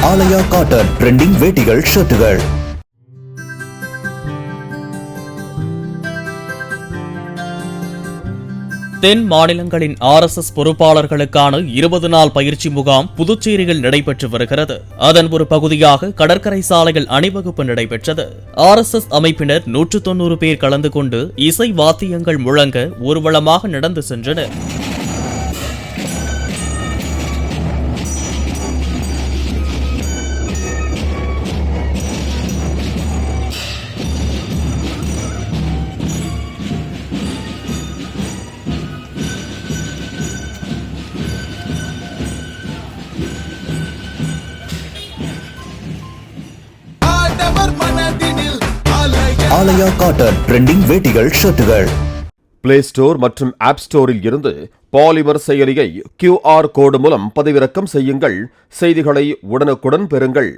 ஆலயா cotton trending வேட்டிகள் ஷர்ட்டுகள். தென் மாநிலங்களின் RSS பொறுப்பாளர்களுக்கான 20 நாள் பயிற்சி முகாம் புதுச்சேரியில் நடைபெற்று வருகிறது. அதன் ஒரு பகுதியாக கடற்கரை சாலையில் அணிவகுப்பு நடைபெற்றது. RSS அமைப்பினர் 190 பேர் கலந்து கொண்டு இசை வாத்தியங்கள் முழங்க ஊர்வலமாக நடந்து சென்றனர். ஆலயா காட்டன் ட்ரெண்டிங் வேட்டிகள் ஷர்ட்டுகள். பிளே ஸ்டோர் மற்றும் ஆப் ஸ்டோரில் இருந்து பாலிமர் செயலியை QR கோடு மூலம் பதிவிறக்கம் செய்யுங்கள். செய்திகளை உடனுக்குடன் பெறுங்கள்.